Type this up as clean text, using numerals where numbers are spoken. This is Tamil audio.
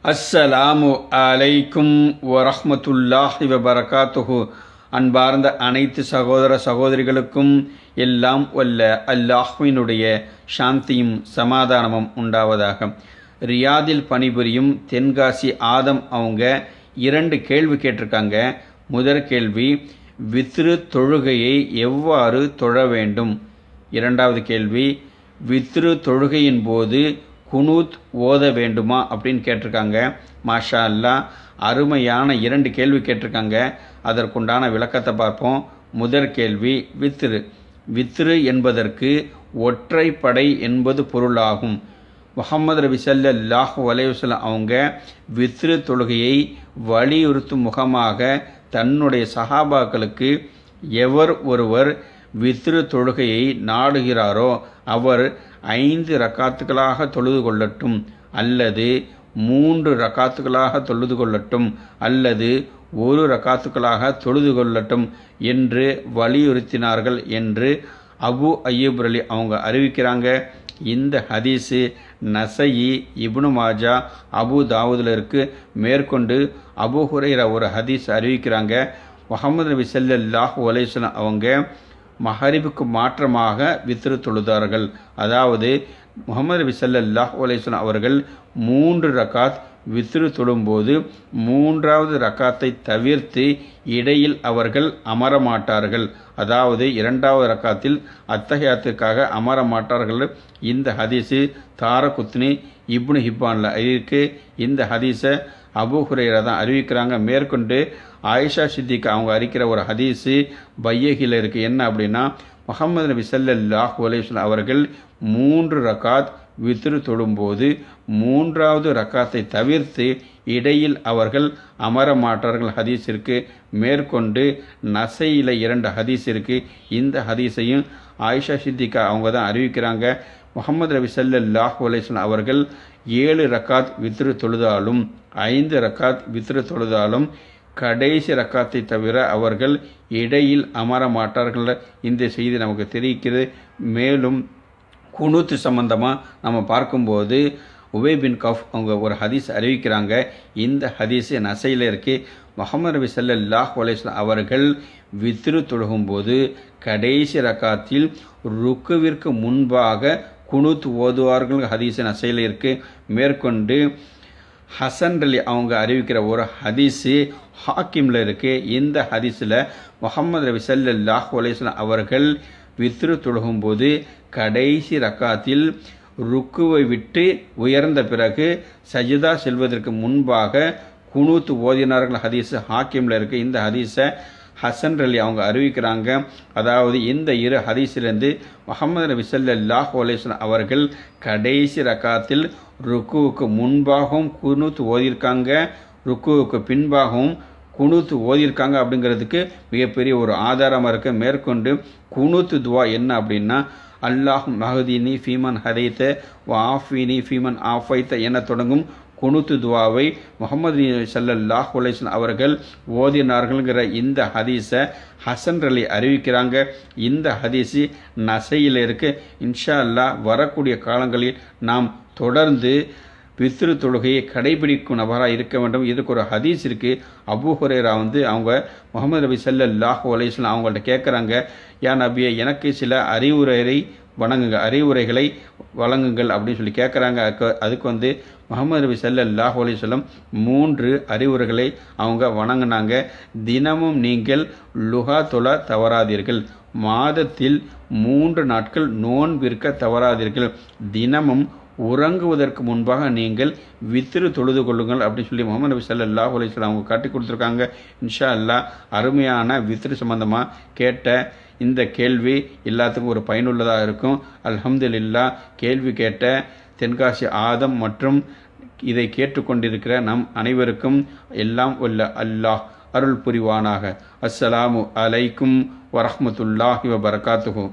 அஸ்ஸலாமு அலைக்கும் வரஹ்மத்துல்லாஹி வபரகாத்துஹு. அன்பார்ந்த அனைத்து சகோதர சகோதரிகளுக்கும் எல்லாம் வல்ல அல்லாஹ்வினுடைய சாந்தியும் சமாதானமும் உண்டாவதாக. ரியாதில் பணிபுரியும் தென்காசி ஆதம் அவங்க 2 கேள்வி கேட்டிருக்காங்க. முதல் கேள்வி, வித்ரு தொழுகையை எவ்வாறு தொழ வேண்டும்? இரண்டாவது கேள்வி, வித்ரு தொழுகையின் போது குனூத் ஓத வேண்டுமா அப்படின்னு கேட்டிருக்காங்க. மாஷா அல்லாஹ், அருமையான 2 கேள்வி கேட்டிருக்காங்க. அதற்குண்டான விளக்கத்தை பார்ப்போம். முதற் கேள்வி, வித்ரு என்பதற்கு ஒற்றைப்படை என்பது பொருளாகும். முஹம்மது நபி ஸல்லல்லாஹு அலைஹி வஸல்லம் அவங்க வித்ரு தொழுகையை வலியுறுத்தும் முகமாக தன்னுடைய சஹாபாக்களுக்கு எவர் ஒருவர் வித்ரு தொழுகையை நாடுகிறாரோ அவர் 5 ரக்காத்துகளாக தொழுது கொள்ளட்டும், அல்லது 3 ரக்காத்துகளாக தொழுது கொள்ளட்டும், அல்லது 1 ரக்காத்துகளாக தொழுது கொள்ளட்டும் என்று வலியுறுத்தினார்கள் என்று அபு அய்யூப் அலி அவங்க அறிவிக்கிறாங்க. இந்த ஹதீஸு நசயி, இப்னு மாஜா, அபு தாவூதில் இருக்கு. மேற்கொண்டு அபு ஹுரைரா ஒரு ஹதீஸ் அறிவிக்கிறாங்க. முஹம்மது நபி ஸல்லல்லாஹு அலைஹி வஸல்லம் அவங்க மஹரிபுக்கு மாற்றமாக வித்ரு தொழுதார்கள். அதாவது முஹம்மது நபி ஸல்லல்லாஹு அலைஹி வஸல்லம் அவர்கள் 3 ரக்காத் வித்ரு தொழும்போது 3வது ரக்காத்தை தவிர்த்து இடையில் அவர்கள் அமரமாட்டார்கள். அதாவது 2வது ரக்காத்தில் அத்தஹியாத்துக்காக அமரமாட்டார்கள். இந்த ஹதீஸு தாரகுத்னி, இப்னு ஹிப்பானில் இருக்கு. இந்த ஹதீஸை அபு ஹுரைரா தான் அறிவிக்கிறாங்க. மேற்கொண்டு ஆயிஷா சித்திகா அவங்க அறிக்கிற ஒரு ஹதீஸு பையகில் இருக்குது. என்ன அப்படின்னா, முஹம்மது நபி ஸல்லல்லாஹு அலைஹி வஸல்லம் அவர்கள் 3 ரக்காத் வித்ரு தொழும்போது 3வது ரக்காத்தை தவிர்த்து இடையில் அவர்கள் அமரமாட்டார்கள் ஹதீஸ் இருக்குது. மேற்கொண்டு நசையில் 2 ஹதீஸ் இருக்குது. இந்த ஹதீஸையும் ஆயிஷா சித்திகா அவங்க தான் அறிவிக்கிறாங்க. முஹம்மது நபி ஸல்லல்லாஹு அலைஹி வஸல்லம் அவர்கள் 7 ரக்காத் வித்ரு தொழுதாலும் 5 ரக்காத் வித்ரு தொழுதாலும் கடைசி ரக்காத்தை தவிர அவர்கள் இடையில் அமர மாட்டார்கள். இந்த செய்தி நமக்கு தெரிவிக்கிறது. மேலும் குனூத்து சம்பந்தமாக நம்ம பார்க்கும்போது உபை பின் கஃப் அவங்க ஒரு ஹதீஸ் அறிவிக்கிறாங்க. இந்த ஹதீஸ் நசையில் இருக்கு. முஹம்மது நபி ஸல்லல்லாஹு அலைஹி வஸல்லம் அவர்கள் வித்ரு தொழுகும்போது கடைசி ரக்காத்தில் ருக்குவிற்கு முன்பாக குனூத் ஓதுவார்கள். ஹதீஸ் நசையில் இருக்கு. மேற்கொண்டு ஹசன் அலி அவங்க அறிவிக்கிற ஒரு ஹதீஸு ஹாக்கிமில் இருக்குது. இந்த ஹதீஸில் முஹம்மது நபி ஸல்லல்லாஹு அலைஹி வஸல்லம் அவர்கள் வித்ரு தொழுகும்போது கடைசி ரக்காத்தில் ருக்குவை விட்டு உயர்ந்த பிறகு சஜிதா செல்வதற்கு முன்பாக குனூத் ஓதினார்கள். ஹதீஸு ஹாக்கிமில் இருக்குது. இந்த ஹதீஸை ஹசன் அலி அவங்க அறிவிக்கிறாங்க. அதாவது இந்த 2 ஹதீஸிலிருந்து முஹம்மது நபி ஸல்லல்லாஹு அலைஹி வஸல்லம் அவர்கள் கடைசி ரக்காத்தில் ருக்குவுக்கு முன்பாகவும் குனூத் ஓதியிருக்காங்க, ருக்குவுக்கு பின்பாகவும் குனூத் ஓதியிருக்காங்க அப்படிங்கிறதுக்கு மிகப்பெரிய ஒரு ஆதாரமாக இருக்குது. மேற்கொண்டு குனூத் துவா என்ன அப்படின்னா, அல்லாஹ் மஹதினி ஃபீமன் ஹதைத்த வாஃபினி ஃபீமன் ஆஃபைத்த என தொடங்கும் குனூத்து துவாவை முஹம்மது ஸல்லல்லாஹு அலைஹி வஸல்லம் அவர்கள் ஓதினார்கள்ங்கிற இந்த ஹதீஸை ஹசன் அலி அறிவிக்கிறாங்க. இந்த ஹதீஸு நசையில் இருக்குது. இன்ஷா அல்லாஹ் வரக்கூடிய காலங்களில் நாம் தொடர்ந்து வித்ரு தொழுகையை கடைபிடிக்கும் நபராக இருக்க வேண்டும். இதுக்கு ஒரு ஹதீஸ் இருக்குது. அபு ஹுரைரா அவங்க முஹம்மது நபி ஸல்லல்லாஹு அலைஹி வஸல்லம் அவங்கள்ட்ட கேட்குறாங்க, யா நபியே, எனக்கு சில அறிவுரைகளை வழங்குங்கள் அப்படின்னு சொல்லி கேட்குறாங்க. அதுக்கு முஹம்மது நபி ஸல்லல்லாஹு அலைஹி வஸல்லம் 3 அறிவுரைகளை அவங்க வணங்கினாங்க. தினமும் நீங்கள் லுஹா தொழ தவறாதீர்கள், மாதத்தில் 3 நாட்கள் நோன்பிருக்க தவறாதீர்கள், தினமும் உறங்குவதற்கு முன்பாக நீங்கள் வித்ரு தொழுது கொள்ளுங்கள் அப்படின்னு சொல்லி முஹம்மது நபி ஸல்லல்லாஹு அலைஹி வஸல்லம் அவங்க காட்டி கொடுத்துருக்காங்க. இன்ஷா அல்லாஹ் அருமையான வித்ரு சம்பந்தமாக கேட்ட இந்த கேள்வி எல்லாத்துக்கும் ஒரு பயனுள்ளதாக இருக்கும். அல்ஹம்துலில்லாஹ், கேள்வி கேட்ட தென்காசி ஆதம் மற்றும் இதை கேட்டுக்கொண்டிருக்கிற நம் அனைவருக்கும் எல்லாம் வல்ல அல்லாஹ் அருள் புரிவானாக. அஸ்ஸலாமு அலைக்கும் வரஹ்மத்துல்லாஹி வபரகாத்துஹு.